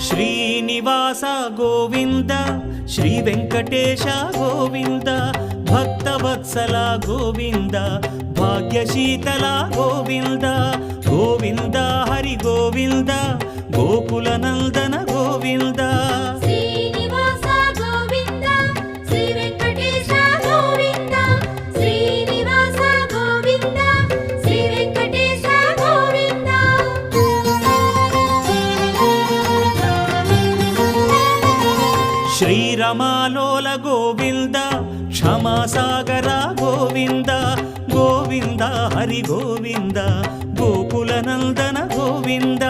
Srinivasa Govinda Shri Venkatesha Govinda Bhaktavatsala Govinda భాగ్యశీతల Govinda Govinda Hari Govinda Gokula Nandana Govinda Srinivasa Govinda Shri Venkatesha Govinda Srinivasa Govinda Shri Venkatesha Govinda శ్రీరమాలోల Govinda క్షమాసాగర Govinda Govinda Hari Govinda Gokula Nandana Govinda